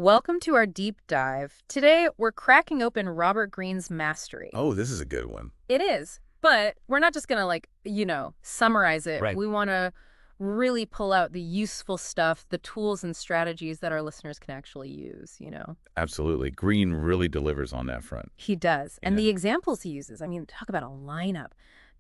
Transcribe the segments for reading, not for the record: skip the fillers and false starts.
Welcome to our deep dive. Today, we're cracking open Robert Greene's Mastery. Oh, this is a good one. It is, but we're not just going to, summarize it. Right. We want to really pull out the useful stuff, the tools and strategies that our listeners can actually use. Absolutely. Greene really delivers on that front. He does. And Yeah. the examples he uses, talk about a lineup.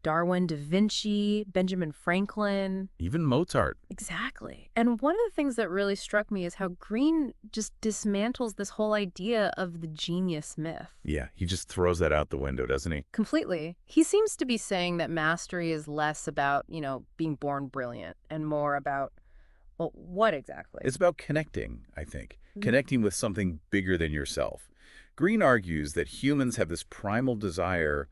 Darwin, Da Vinci, Benjamin Franklin. Even Mozart. Exactly. And one of the things that really struck me is how Greene just dismantles this whole idea of the genius myth. Yeah, he just throws that out the window, doesn't he? Completely. He seems to be saying that mastery is less about, being born brilliant and more about, well, what exactly? It's about connecting, I think. Mhm. Connecting with something bigger than yourself. Greene argues that humans have this primal desire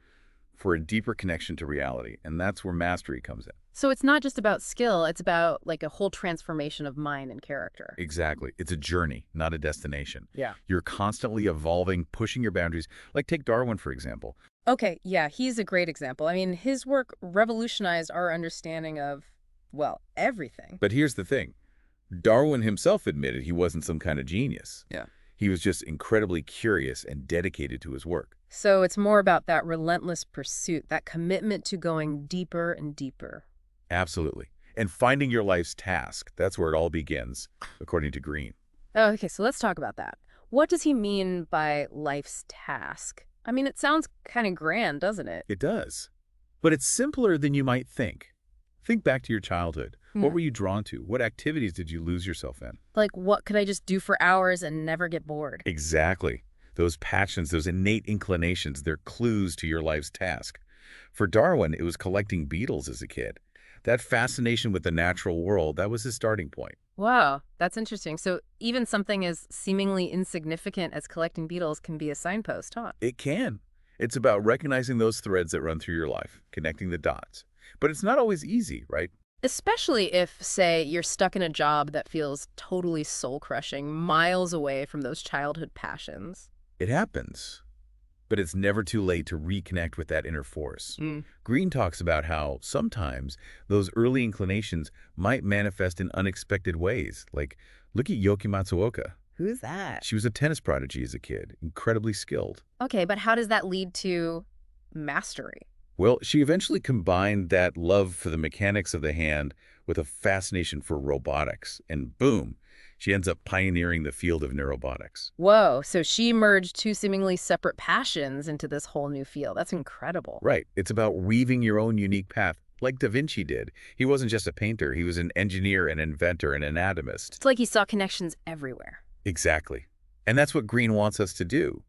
for a deeper connection to reality, and that's where mastery comes in. So it's not just about skill, it's about like a whole transformation of mind and character. Exactly. It's a journey, not a destination. Yeah. You're constantly evolving, pushing your boundaries. Like take Darwin, for example. Okay, yeah, he's a great example. His work revolutionized our understanding of, well, everything. But here's the thing. Darwin himself admitted he wasn't some kind of genius. Yeah. He was just incredibly curious and dedicated to his work. So it's more about that relentless pursuit, that commitment to going deeper and deeper. Absolutely. And finding your life's task, that's where it all begins, according to Greene. Oh, okay, so let's talk about that. What does he mean by life's task? It sounds kind of grand, doesn't it? It does. But it's simpler than you might think. Think back to your childhood. What were you drawn to? What activities did you lose yourself in? Like, what could I just do for hours and never get bored? Exactly. Those passions, those innate inclinations, they're clues to your life's task. For Darwin, it was collecting beetles as a kid. That fascination with the natural world, that was his starting point. Wow, that's interesting. So even something as seemingly insignificant as collecting beetles can be a signpost, huh? It can. It's about recognizing those threads that run through your life, connecting the dots. But it's not always easy, right? Especially if, say, you're stuck in a job that feels totally soul-crushing, miles away from those childhood passions. It happens. But it's never too late to reconnect with that inner force. Mm. Greene talks about how sometimes those early inclinations might manifest in unexpected ways. Like, look at Yoki Matsuoka. Who's that? She was a tennis prodigy as a kid, incredibly skilled. Okay, but how does that lead to mastery? Well, she eventually combined that love for the mechanics of the hand with a fascination for robotics, and boom, she ends up pioneering the field of neurobotics. Whoa, so she merged two seemingly separate passions into this whole new field. That's incredible. Right, it's about weaving your own unique path, like Da Vinci did. He wasn't just a painter, he was an engineer, an inventor, an anatomist. It's like he saw connections everywhere. Exactly. And that's what Greene wants us to do.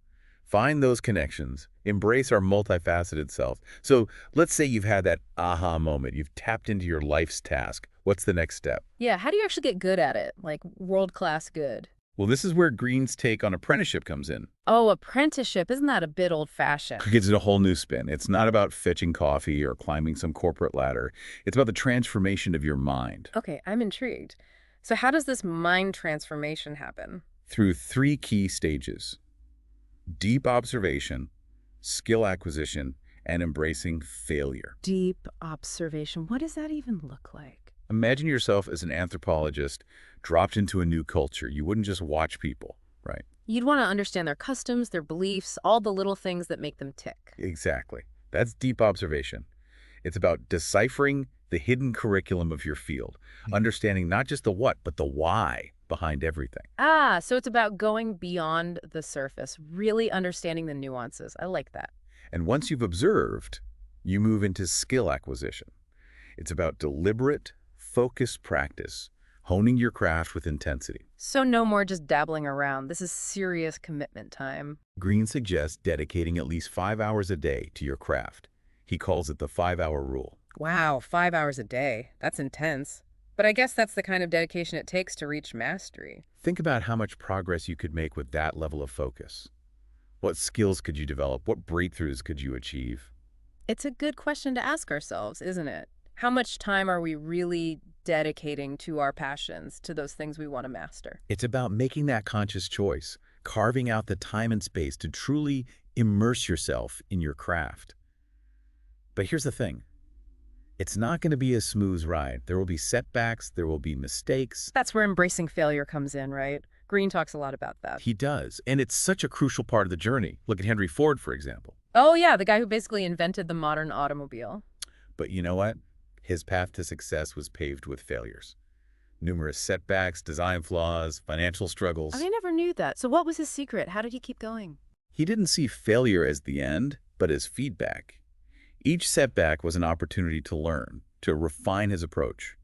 Find those connections, embrace our multifaceted self. So let's say you've had that aha moment, you've tapped into your life's task. What's the next step? Yeah, how do you actually get good at it? Like world-class good? Well, this is where Greene's take on apprenticeship comes in. Oh, apprenticeship. Isn't that a bit old-fashioned? It gives it a whole new spin. It's not about fetching coffee or climbing some corporate ladder. It's about the transformation of your mind Okay, I'm intrigued. So how does this mind transformation happen? through three key stages: deep observation, skill acquisition, and embracing failure. Deep observation. What does that even look like? Imagine yourself as an anthropologist dropped into a new culture. You wouldn't just watch people, right? You'd want to understand their customs, their beliefs, all the little things that make them tick. Exactly. That's deep observation. It's about deciphering the hidden curriculum of your field, understanding not just the what, but the why behind everything. Ah, so it's about going beyond the surface, really understanding the nuances. I like that. And once you've observed, you move into skill acquisition. It's about deliberate, focused practice, honing your craft with intensity. So no more just dabbling around. This is serious commitment time. Greene suggests dedicating at least 5 hours a day to your craft. He calls it the 5-hour rule. Wow, 5 hours a day. That's intense. But I guess that's the kind of dedication it takes to reach mastery. Think about how much progress you could make with that level of focus. What skills could you develop? What breakthroughs could you achieve? It's a good question to ask ourselves, isn't it? How much time are we really dedicating to our passions, to those things we want to master? It's about making that conscious choice, carving out the time and space to truly immerse yourself in your craft. But here's the thing. It's not going to be a smooth ride. There will be setbacks, there will be mistakes. That's where embracing failure comes in, right? Greene talks a lot about that. He does, and it's such a crucial part of the journey. Look at Henry Ford, for example. Oh, yeah, the guy who basically invented the modern automobile. But you know what? His path to success was paved with failures. Numerous setbacks, design flaws, financial struggles. I never knew that. So what was his secret? How did he keep going? He didn't see failure as the end, but as feedback. Each setback was an opportunity to learn, to refine his approach.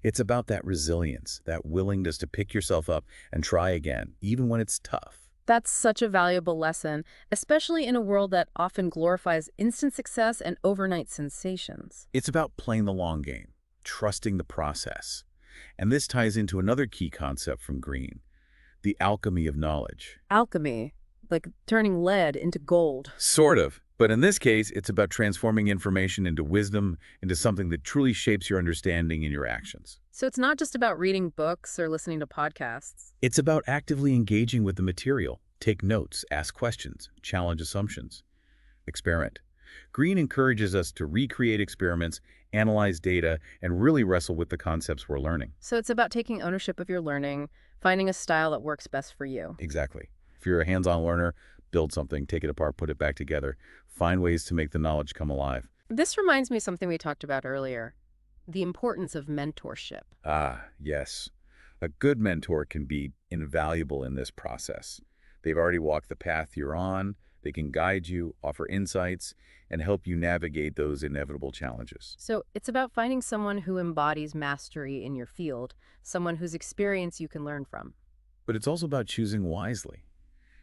It's about that resilience, that willingness to pick yourself up and try again, even when it's tough. That's such a valuable lesson, especially in a world that often glorifies instant success and overnight sensations. It's about playing the long game, trusting the process. And this ties into another key concept from Greene, the alchemy of knowledge. Alchemy, like turning lead into gold. Sort of. But in this case, it's about transforming information into wisdom, into something that truly shapes your understanding and your actions. So it's not just about reading books or listening to podcasts. It's about actively engaging with the material. Take notes, ask questions, challenge assumptions. Experiment. Greene encourages us to recreate experiments, analyze data, and really wrestle with the concepts we're learning. So it's about taking ownership of your learning, finding a style that works best for you. Exactly. If you're a hands-on learner, build something, take it apart, put it back together. Find ways to make the knowledge come alive. This reminds me of something we talked about earlier, the importance of mentorship. Ah, yes. A good mentor can be invaluable in this process. They've already walked the path you're on. They can guide you, offer insights, and help you navigate those inevitable challenges. So it's about finding someone who embodies mastery in your field, someone whose experience you can learn from. But it's also about choosing wisely.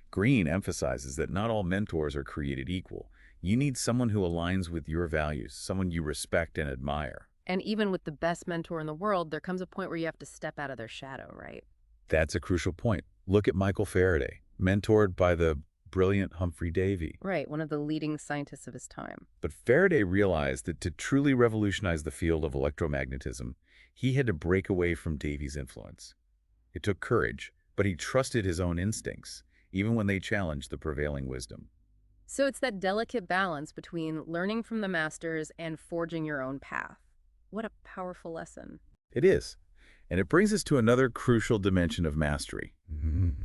Greene emphasizes that not all mentors are created equal. You need someone who aligns with your values, someone you respect and admire. And even with the best mentor in the world, there comes a point where you have to step out of their shadow, right? That's a crucial point. Look at Michael Faraday, mentored by the brilliant Humphrey Davy. Right, one of the leading scientists of his time. But Faraday realized that to truly revolutionize the field of electromagnetism, he had to break away from Davy's influence. It took courage, but he trusted his own instincts, even when they challenged the prevailing wisdom. So it's that delicate balance between learning from the masters and forging your own path. What a powerful lesson. It is. And it brings us to another crucial dimension of mastery,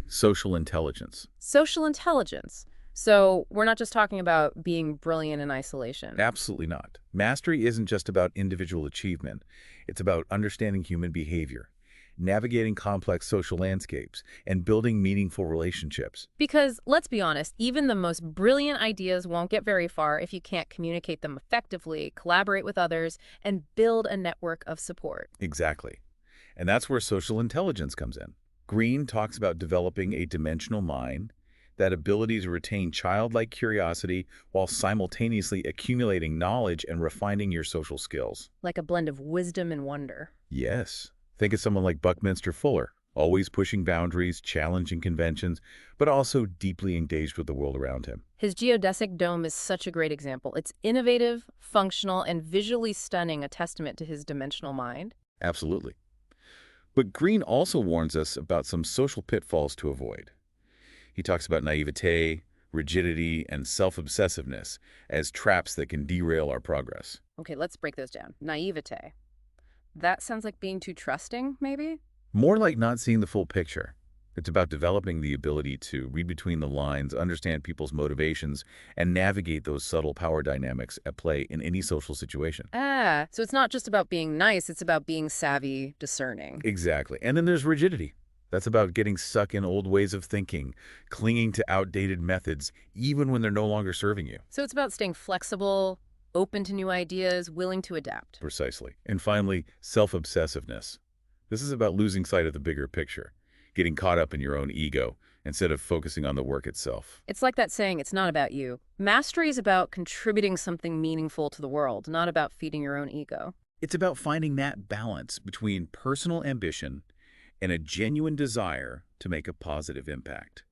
social intelligence. Social intelligence. So we're not just talking about being brilliant in isolation. Absolutely not. Mastery isn't just about individual achievement. It's about understanding human behavior, navigating complex social landscapes, and building meaningful relationships. Because, let's be honest, even the most brilliant ideas won't get very far if you can't communicate them effectively, collaborate with others, and build a network of support. Exactly. And that's where social intelligence comes in. Greene talks about developing a dimensional mind, that ability to retain childlike curiosity while simultaneously accumulating knowledge and refining your social skills. Like a blend of wisdom and wonder. Yes. Think of someone like Buckminster Fuller, always pushing boundaries, challenging conventions, but also deeply engaged with the world around him. His geodesic dome is such a great example. It's innovative, functional, and visually stunning, a testament to his dimensional mind. Absolutely. But Greene also warns us about some social pitfalls to avoid. He talks about naivete, rigidity, and self-obsessiveness as traps that can derail our progress. Okay, let's break those down. Naivete. That sounds like being too trusting, maybe? More like not seeing the full picture. It's about developing the ability to read between the lines, understand people's motivations, and navigate those subtle power dynamics at play in any social situation. Ah, so it's not just about being nice, it's about being savvy, discerning. Exactly. And then there's rigidity. That's about getting stuck in old ways of thinking, clinging to outdated methods, even when they're no longer serving you. So it's about staying flexible, open to new ideas, willing to adapt. Precisely. And finally, self-obsessiveness. This is about losing sight of the bigger picture, getting caught up in your own ego instead of focusing on the work itself. It's like that saying, it's not about you. Mastery is about contributing something meaningful to the world, not about feeding your own ego. It's about finding that balance between personal ambition and a genuine desire to make a positive impact.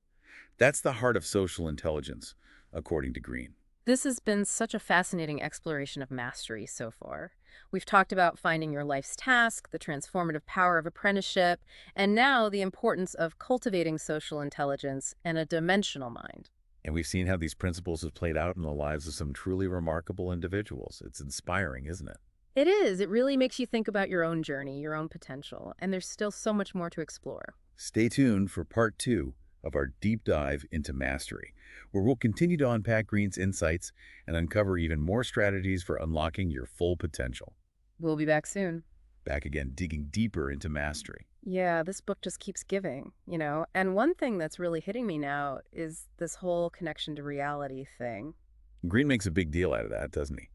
That's the heart of social intelligence, according to Greene. This has been such a fascinating exploration of mastery so far. We've talked about finding your life's task, the transformative power of apprenticeship, and now the importance of cultivating social intelligence and a dimensional mind. And we've seen how these principles have played out in the lives of some truly remarkable individuals. It's inspiring, isn't it? It is. It really makes you think about your own journey, your own potential, and there's still so much more to explore. Stay tuned for part 2 of our deep dive into mastery, where we'll continue to unpack Greene's insights and uncover even more strategies for unlocking your full potential. We'll be back soon. Back again, digging deeper into mastery. Yeah, this book just keeps giving. And one thing that's really hitting me now is this whole connection to reality thing. Greene makes a big deal out of that, doesn't he?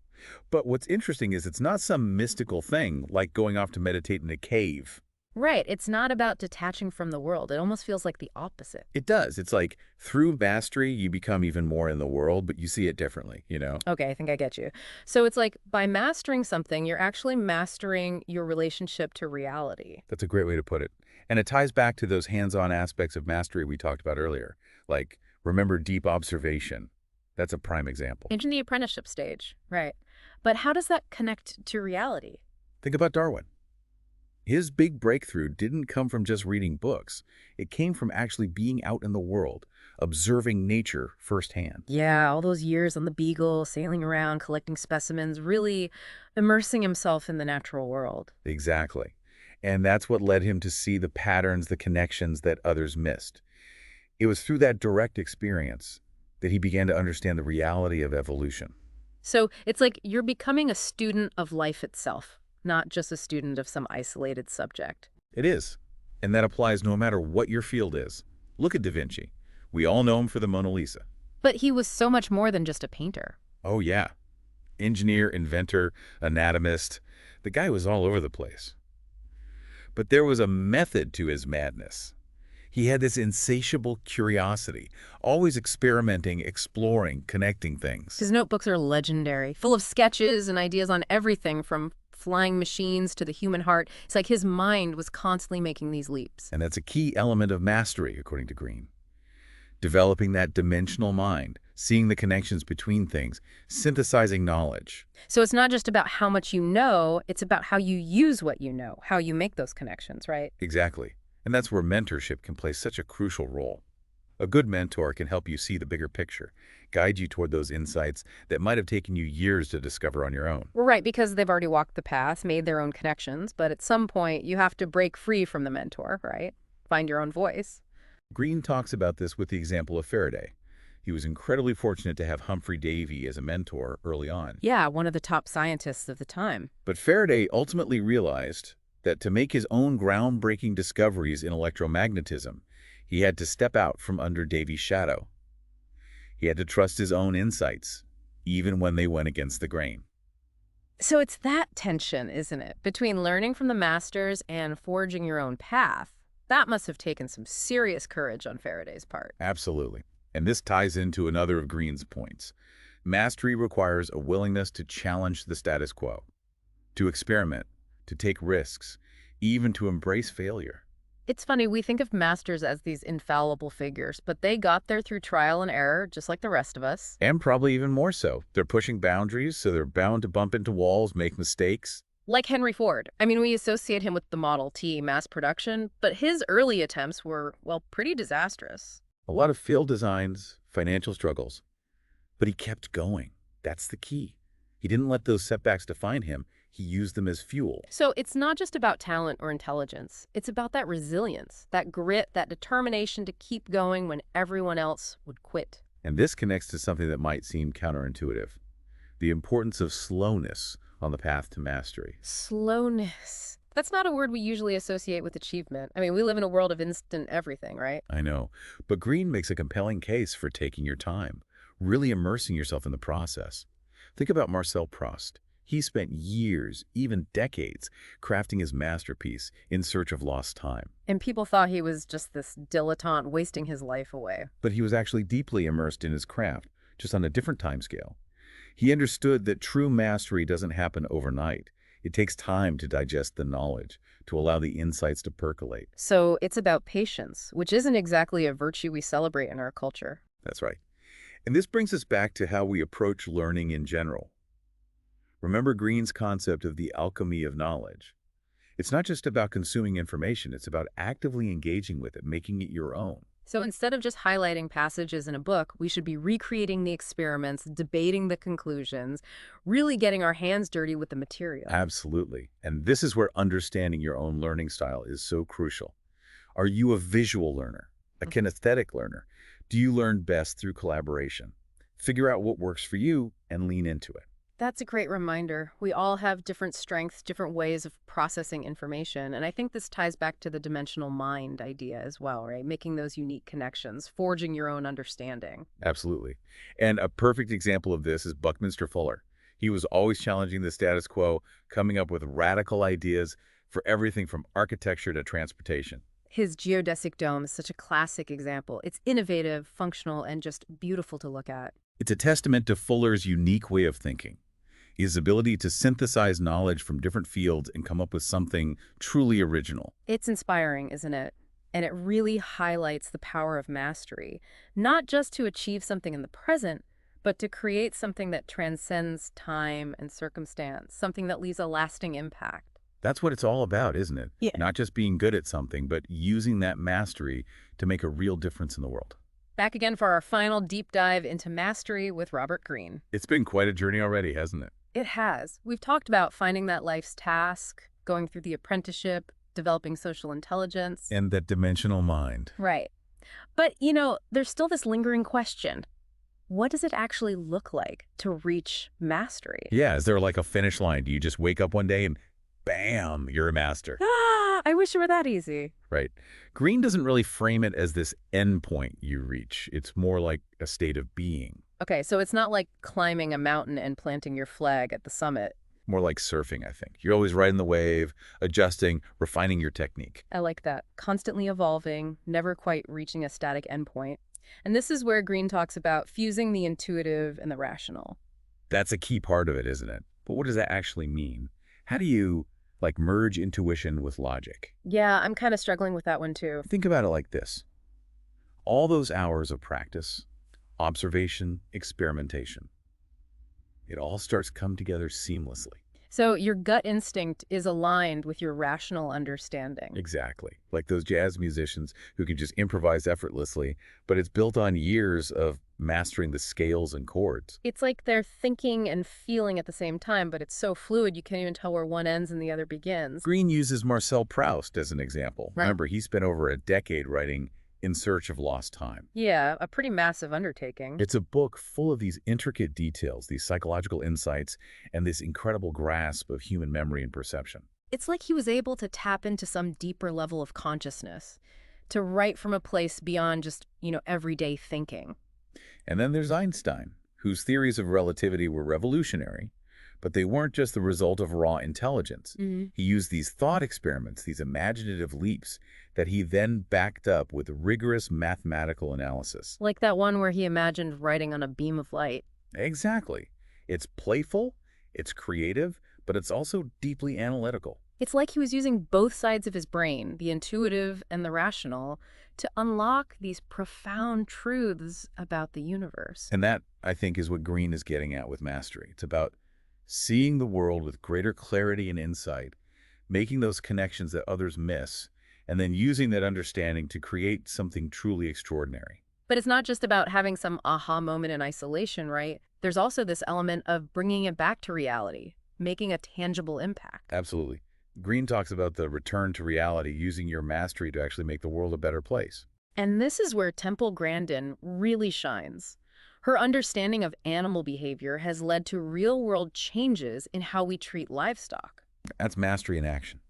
But what's interesting is it's not some mystical thing like going off to meditate in a cave. Right, it's not about detaching from the world. It almost feels like the opposite. It does. It's like through mastery, you become even more in the world, but you see it differently. Okay, I think I get you. So it's like by mastering something, you're actually mastering your relationship to reality. That's a great way to put it. And it ties back to those hands-on aspects of mastery we talked about earlier. Like, remember deep observation. That's a prime example. In the apprenticeship stage, right. But how does that connect to reality? Think about Darwin. His big breakthrough didn't come from just reading books. It came from actually being out in the world, observing nature firsthand. Yeah, all those years on the Beagle, sailing around, collecting specimens, really immersing himself in the natural world. Exactly. And that's what led him to see the patterns, the connections that others missed. It was through that direct experience that he began to understand the reality of evolution. So it's like you're becoming a student of life itself, not just a student of some isolated subject. It is. And that applies no matter what your field is. Look at Da Vinci. We all know him for the Mona Lisa. But he was so much more than just a painter. Oh, yeah. Engineer, inventor, anatomist. The guy was all over the place. But there was a method to his madness. He had this insatiable curiosity, always experimenting, exploring, connecting things. His notebooks are legendary, full of sketches and ideas on everything from flying machines to the human heart. It's like his mind was constantly making these leaps. And that's a key element of mastery, according to Greene. Developing that dimensional mind, seeing the connections between things, synthesizing knowledge. So it's not just about how much you know, it's about how you use what you know, how you make those connections, right? Exactly. And that's where mentorship can play such a crucial role. A good mentor can help you see the bigger picture, guide you toward those insights that might have taken you years to discover on your own. Right, because they've already walked the path, made their own connections, but at some point you have to break free from the mentor, right? Find your own voice. Greene talks about this with the example of Faraday. He was incredibly fortunate to have Humphrey Davy as a mentor early on. Yeah, one of the top scientists of the time. But Faraday ultimately realized that to make his own groundbreaking discoveries in electromagnetism, he had to step out from under Davy's shadow. He had to trust his own insights, even when they went against the grain. So it's that tension, isn't it, between learning from the masters and forging your own path. That must have taken some serious courage on Faraday's part. Absolutely. And this ties into another of Greene's points. Mastery requires a willingness to challenge the status quo, to experiment, to take risks, even to embrace failure. It's funny, we think of masters as these infallible figures, but they got there through trial and error, just like the rest of us. And probably even more so. They're pushing boundaries, so they're bound to bump into walls, make mistakes. Like Henry Ford. I mean, we associate him with the Model T mass production, but his early attempts were, well, pretty disastrous. A lot of failed designs, financial struggles. But he kept going. That's the key. He didn't let those setbacks define him. He used them as fuel. So it's not just about talent or intelligence. It's about that resilience, that grit, that determination to keep going when everyone else would quit. And this connects to something that might seem counterintuitive. The importance of slowness on the path to mastery. Slowness. That's not a word we usually associate with achievement. I mean, we live in a world of instant everything, right? I know. But Greene makes a compelling case for taking your time, really immersing yourself in the process. Think about Marcel Proust. He spent years, even decades, crafting his masterpiece in search of lost time. And people thought he was just this dilettante wasting his life away. But he was actually deeply immersed in his craft, just on a different timescale. He understood that true mastery doesn't happen overnight. It takes time to digest the knowledge, to allow the insights to percolate. So it's about patience, which isn't exactly a virtue we celebrate in our culture. That's right. And this brings us back to how we approach learning in general. Remember Greene's concept of the alchemy of knowledge. It's not just about consuming information, it's about actively engaging with it, making it your own. So instead of just highlighting passages in a book, we should be recreating the experiments, debating the conclusions, really getting our hands dirty with the material. Absolutely. And this is where understanding your own learning style is so crucial. Are you a visual learner, a Mm. kinesthetic learner? Do you learn best through collaboration? Figure out what works for you and lean into it. That's a great reminder. We all have different strengths, different ways of processing information. And I think this ties back to the dimensional mind idea as well, right? Making those unique connections, forging your own understanding. Absolutely. And a perfect example of this is Buckminster Fuller. He was always challenging the status quo, coming up with radical ideas for everything from architecture to transportation. His geodesic dome is such a classic example. It's innovative, functional, and just beautiful to look at. It's a testament to Fuller's unique way of thinking, his ability to synthesize knowledge from different fields and come up with something truly original. It's inspiring, isn't it? And it really highlights the power of mastery, not just to achieve something in the present, but to create something that transcends time and circumstance, something that leaves a lasting impact. That's what it's all about, isn't it? Yeah. Not just being good at something, but using that mastery to make a real difference in the world. Back again for our final deep dive into mastery with Robert Greene. It's been quite a journey already, hasn't it? It has. We've talked about finding that life's task, going through the apprenticeship, developing social intelligence. And that dimensional mind. Right. But, there's still this lingering question. What does it actually look like to reach mastery? Yeah, is there like a finish line? Do you just wake up one day and bam, you're a master, Ah, I wish it were that easy. right? Green doesn't really frame it as this end point you reach. It's more like a state of being, Okay, so it's not like climbing a mountain and planting your flag at the summit. more like surfing, I think. You're always riding the wave, adjusting, refining your technique. I like that. Constantly evolving, never quite reaching a static endpoint. And this is where Greene talks about fusing the intuitive and the rational. That's a key part of it, isn't it? But what does that actually mean? How do you, like, merge intuition with logic? Yeah, I'm kind of struggling with that one too. Think about it like this. All those hours of practice, observation, experimentation, it all starts to come together seamlessly. So your gut instinct is aligned with your rational understanding. Exactly. Like those jazz musicians who can just improvise effortlessly, but it's built on years of mastering the scales and chords. It's like they're thinking and feeling at the same time, but it's so fluid you can't even tell where one ends and the other begins. Green uses Marcel Proust as an example. Right. Remember, he spent over a decade writing In Search of Lost Time. Yeah, a pretty massive undertaking. It's a book full of these intricate details, these psychological insights, and this incredible grasp of human memory and perception. It's like he was able to tap into some deeper level of consciousness, to write from a place beyond just, everyday thinking. And then there's Einstein, whose theories of relativity were revolutionary, but they weren't just the result of raw intelligence. Mhm. He used these thought experiments, these imaginative leaps, that he then backed up with rigorous mathematical analysis. Like that one where he imagined writing on a beam of light. Exactly. It's playful, it's creative, but it's also deeply analytical. It's like he was using both sides of his brain, the intuitive and the rational, to unlock these profound truths about the universe. And that, I think, is what Green is getting at with mastery. It's about seeing the world with greater clarity and insight, making those connections that others miss, and then using that understanding to create something truly extraordinary. But it's not just about having some aha moment in isolation, right? There's also this element of bringing it back to reality, making a tangible impact. Absolutely. Green talks about the return to reality, using your mastery to actually make the world a better place. And this is where Temple Grandin really shines. Her understanding of animal behavior has led to real-world changes in how we treat livestock. That's mastery in action.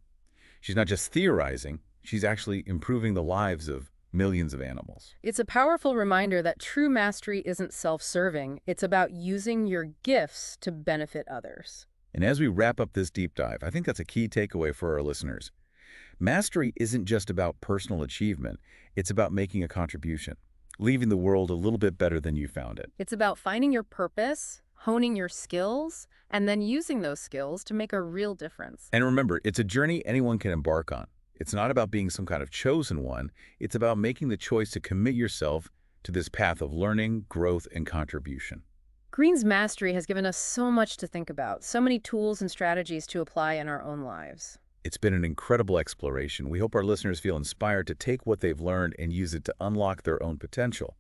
She's not just theorizing, she's actually improving the lives of millions of animals. It's a powerful reminder that true mastery isn't self-serving. It's about using your gifts to benefit others. And as we wrap up this deep dive, I think that's a key takeaway for our listeners. Mastery isn't just about personal achievement, it's about making a contribution, leaving the world a little bit better than you found it. It's about finding your purpose, honing your skills, and then using those skills to make a real difference. And remember, it's a journey anyone can embark on. It's not about being some kind of chosen one. It's about making the choice to commit yourself to this path of learning, growth, and contribution. Greene's mastery has given us so much to think about, so many tools and strategies to apply in our own lives. It's been an incredible exploration. We hope our listeners feel inspired to take what they've learned and use it to unlock their own potential,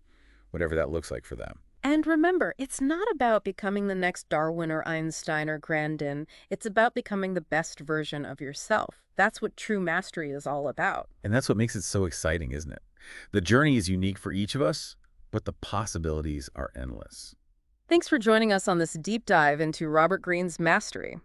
whatever that looks like for them. And remember, it's not about becoming the next Darwin or Einstein or Grandin. It's about becoming the best version of yourself. That's what true mastery is all about. And that's what makes it so exciting, isn't it? The journey is unique for each of us, but the possibilities are endless. Thanks for joining us on this deep dive into Robert Greene's mastery.